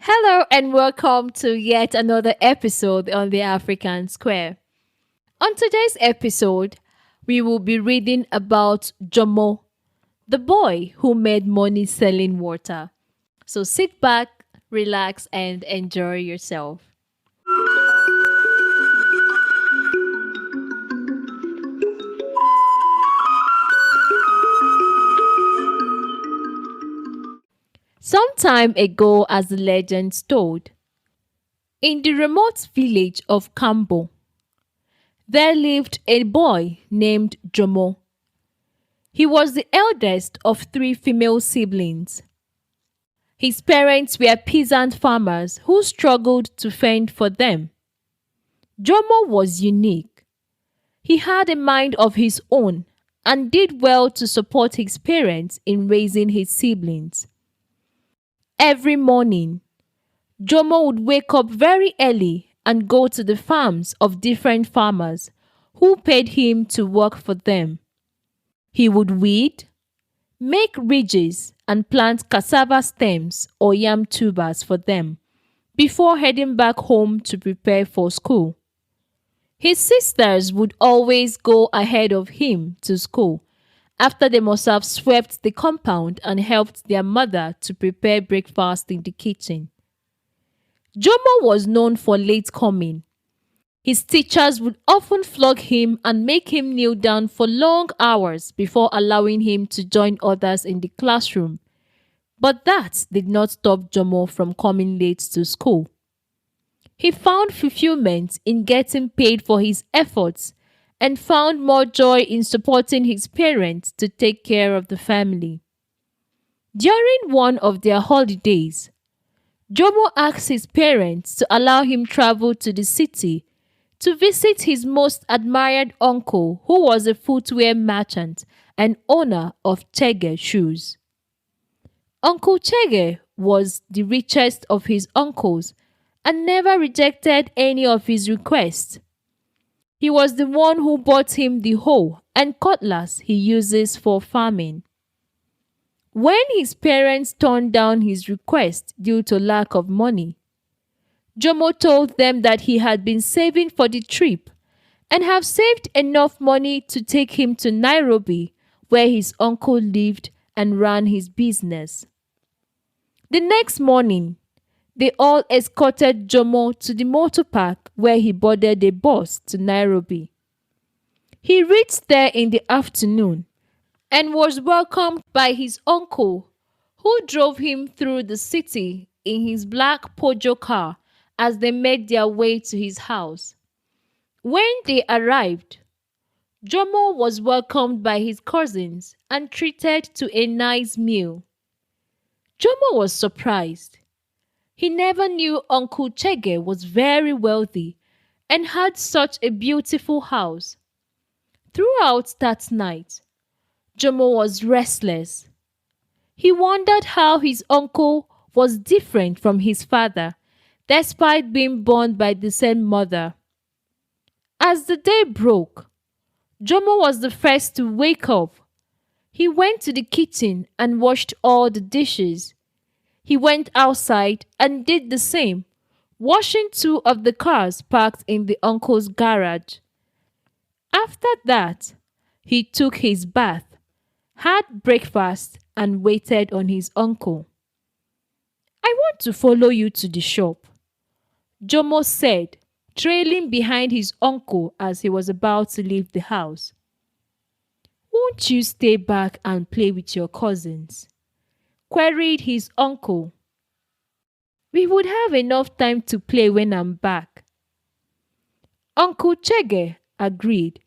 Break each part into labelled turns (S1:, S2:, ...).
S1: Hello and welcome to yet another episode on the African Square. On today's episode, we will be reading about Jamo, the boy who made money selling water. So sit back, relax, and enjoy yourself. Some time ago, as the legend told, in the remote village of Kambo, there lived a boy named Jamo. He was the eldest of three female siblings. His parents were peasant farmers who struggled to fend for them. Jamo was unique. He had a mind of his own and did well to support his parents in raising his siblings. Every morning, Jomo would wake up very early and go to the farms of different farmers who paid him to work for them. He would weed, make ridges, and plant cassava stems or yam tubers for them before heading back home to prepare for school. His sisters would always go ahead of him to school after they must have swept the compound and helped their mother to prepare breakfast in the kitchen. Jomo was known for late coming. His teachers would often flog him and make him kneel down for long hours before allowing him to join others in the classroom. But that did not stop Jomo from coming late to school. He found fulfillment in getting paid for his efforts and found more joy in supporting his parents to take care of the family. During one of their holidays, Jomo asked his parents to allow him travel to the city to visit his most admired uncle, who was a footwear merchant and owner of Cheger shoes. Uncle Cheger was the richest of his uncles and never rejected any of his requests. He was the one who bought him the hoe and cutlass he uses for farming. When his parents turned down his request due to lack of money, Jomo told them that he had been saving for the trip and have saved enough money to take him to Nairobi, where his uncle lived and ran his business. The next morning, they all escorted Jomo to the motor park where he boarded a bus to Nairobi. He reached there in the afternoon and was welcomed by his uncle, who drove him through the city in his black Peugeot car as they made their way to his house. When they arrived, Jomo was welcomed by his cousins and treated to a nice meal. Jomo was surprised. He never knew Uncle Cheger was very wealthy and had such a beautiful house. Throughout that night, Jomo was restless. He wondered how his uncle was different from his father, despite being born by the same mother. As the day broke, Jomo was the first to wake up. He went to the kitchen and washed all the dishes. He went outside and did the same, washing two of the cars parked in the uncle's garage. After that, he took his bath, had breakfast, and waited on his uncle. "I want to follow you to the shop," Jomo said, trailing behind his uncle as he was about to leave the house. "Won't you stay back and play with your cousins?" queried his uncle. "We would have enough time to play when I'm back." Uncle Cheger agreed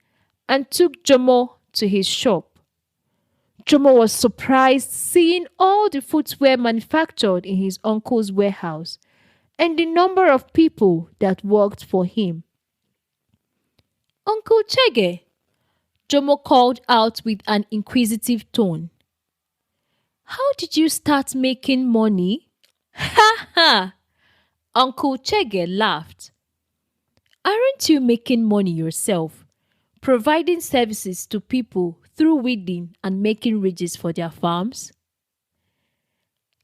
S1: and took Jomo to his shop. Jomo was surprised seeing all the footwear manufactured in his uncle's warehouse and the number of people that worked for him. "Uncle Cheger," Jomo called out with an inquisitive tone, "how did you start making money?" "Ha ha!" Uncle Cheger laughed. "Aren't you making money yourself, providing services to people through weeding and making ridges for their farms?"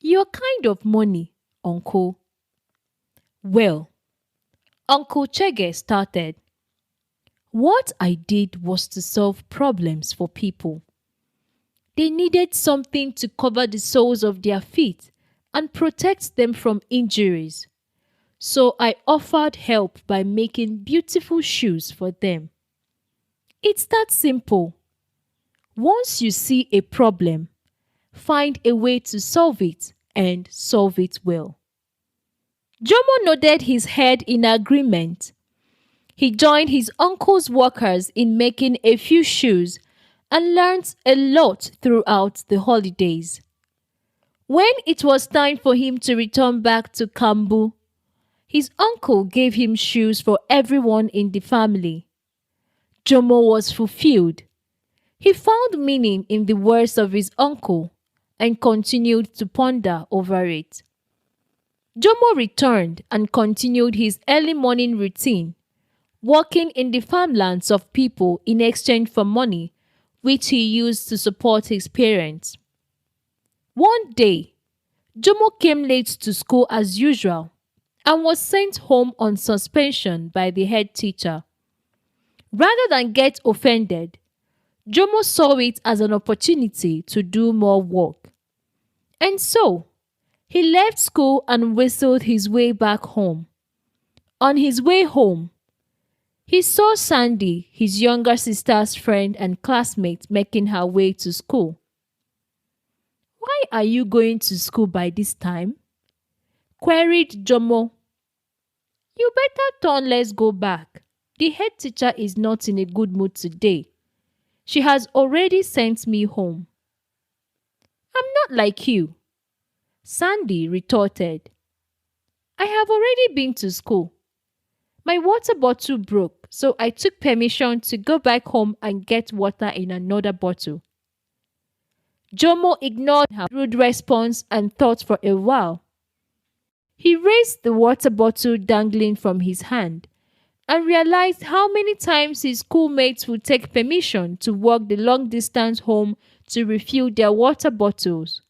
S1: "Your kind of money, uncle," Well, Uncle Cheger started. What I did was to solve problems for people. They needed something to cover the soles of their feet and protect them from injuries. So I offered help by making beautiful shoes for them. It's that simple. Once you see a problem, find a way to solve it and solve it well. Jomo nodded his head in agreement. He joined his uncle's workers in making a few shoes and learned a lot throughout the holidays. When it was time for him to return back to Kambu, his uncle gave him shoes for everyone in the family. Jomo was fulfilled. He found meaning in the words of his uncle and continued to ponder over it. Jomo returned and continued his early morning routine, working in the farmlands of people in exchange for money, which he used to support his parents. One day, Jomo came late to school as usual and was sent home on suspension by the head teacher. Rather than get offended, Jomo saw it as an opportunity to do more work. And so, he left school and whistled his way back home. On his way home, he saw Sandy, his younger sister's friend and classmate, making her way to school. "Why are you going to school by this time?" queried Jomo. "You better turn, let's go back. The head teacher is not in a good mood today. She has already sent me home." "I'm not like you," Sandy retorted. "I have already been to school. My water bottle broke, so I took permission to go back home and get water in another bottle." Jomo ignored her rude response and thought for a while. He raised the water bottle dangling from his hand and realized how many times his schoolmates would take permission to walk the long distance home to refill their water bottles.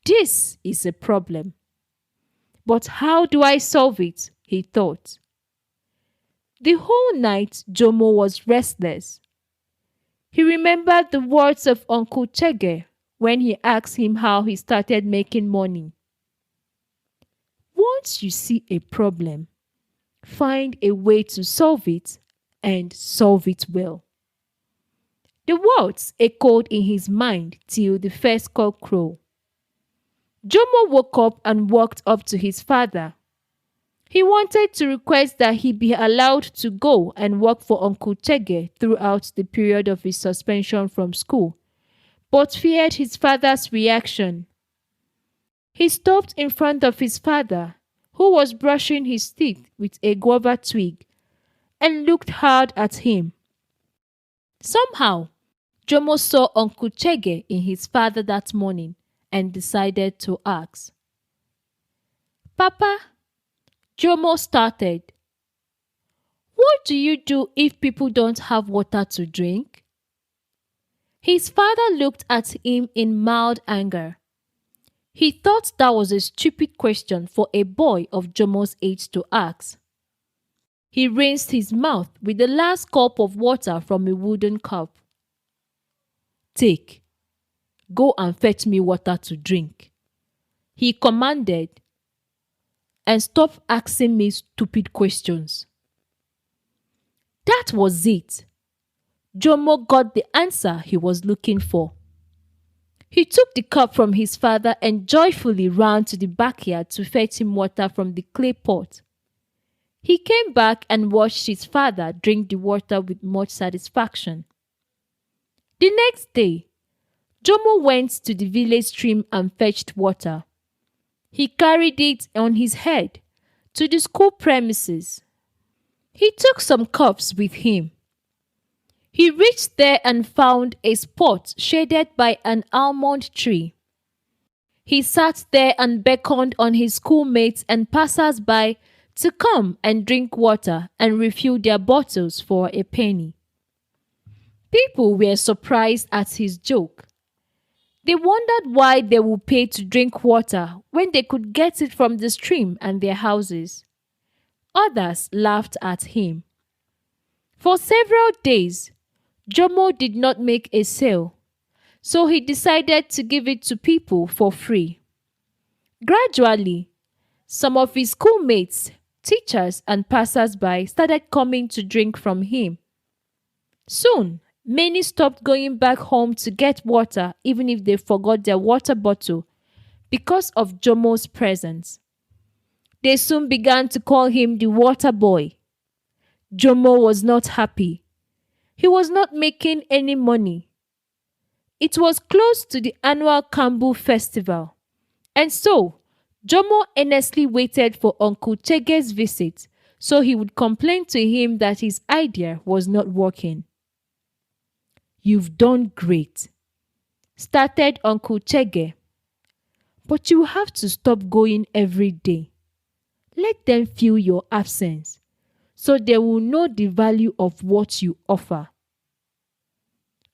S1: This is a problem. But how do I solve it? He thought. The whole night, Jomo was restless. He remembered the words of Uncle Cheger when he asked him how he started making money. Once you see a problem, find a way to solve it and solve it well. The words echoed in his mind till the first cock crowed. Jomo woke up and walked up to his father. He wanted to request that he be allowed to go and work for Uncle Cheger throughout the period of his suspension from school, but feared his father's reaction. He stopped in front of his father, who was brushing his teeth with a guava twig, and looked hard at him. Somehow, Jomo saw Uncle Cheger in his father that morning and decided to ask. "Papa," Jomo started, "what do you do if people don't have water to drink?" His father looked at him in mild anger. He thought that was a stupid question for a boy of Jomo's age to ask. He rinsed his mouth with the last cup of water from a wooden cup. "Take, go and fetch me water to drink," he commanded, "and stop asking me stupid questions." That was it. Jomo got the answer he was looking for. He took the cup from his father and joyfully ran to the backyard to fetch him water from the clay pot. He came back and watched his father drink the water with much satisfaction. The next day, Jomo went to the village stream and fetched water. He carried it on his head to the school premises. He took some cups with him. He reached there and found a spot shaded by an almond tree. He sat there and beckoned on his schoolmates and passers-by to come and drink water and refill their bottles for a penny. People were surprised at his joke. They wondered why they would pay to drink water when they could get it from the stream and their houses. Others laughed at him. For several days, Jamo did not make a sale, so he decided to give it to people for free. Gradually, some of his schoolmates, teachers, and passers-by started coming to drink from him. Soon, many stopped going back home to get water even if they forgot their water bottle because of Jomo's presence. They soon began to call him the water boy. Jamo was not happy. He was not making any money. It was close to the annual Kambu festival, and so Jamo earnestly waited for Uncle Cheger's visit so he would complain to him that his idea was not working. "You've done great," started Uncle Cheger, "but you have to stop going every day. Let them feel your absence so they will know the value of what you offer."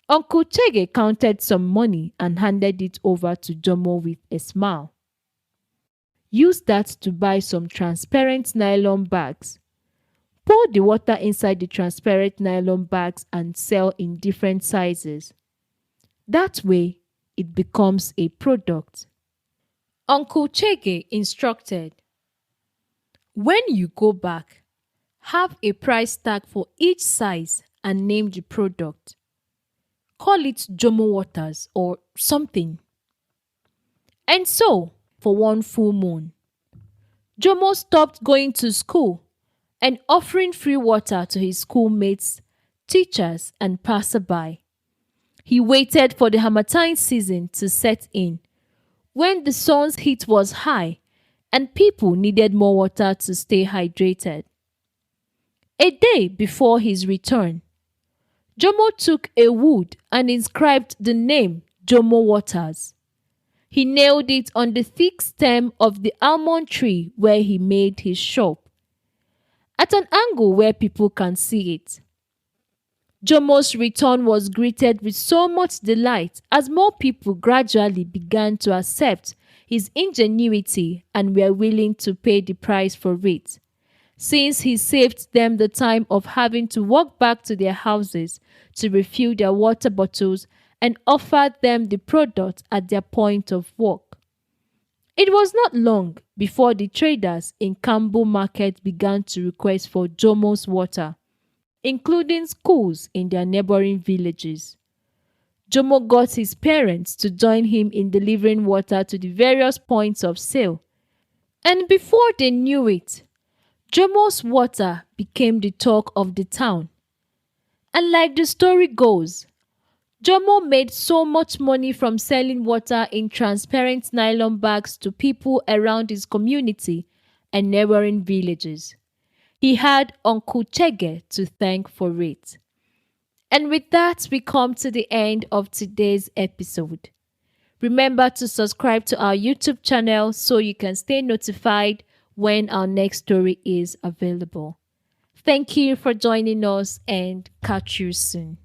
S1: Uncle Cheger counted some money and handed it over to Jamo with a smile. "Use that to buy some transparent nylon bags. Pour the water inside the transparent nylon bags and sell in different sizes. That way, it becomes a product." Uncle Cheger instructed. "When you go back, have a price tag for each size and name the product. Call it Jomo Waters or something." And so, for one full moon, Jomo stopped going to school and offering free water to his schoolmates, teachers, and passerby. He waited for the harmattan season to set in, when the sun's heat was high and people needed more water to stay hydrated. A day before his return, Jamo took a wood and inscribed the name Jomo Waters. He nailed it on the thick stem of the almond tree where he made his shop, at an angle where people can see it. Jomo's return was greeted with so much delight as more people gradually began to accept his ingenuity and were willing to pay the price for it, since he saved them the time of having to walk back to their houses to refill their water bottles and offered them the product at their point of work. It was not long before the traders in Kambu market began to request for Jomo's water, including schools in their neighboring villages. Jamo got his parents to join him in delivering water to the various points of sale, and before they knew it, Jomo's water became the talk of the town. And like the story goes, Jamo made so much money from selling water in transparent nylon bags to people around his community and neighboring villages. He had Uncle Cheger to thank for it. And with that, we come to the end of today's episode. Remember to subscribe to our YouTube channel so you can stay notified when our next story is available. Thank you for joining us and catch you soon.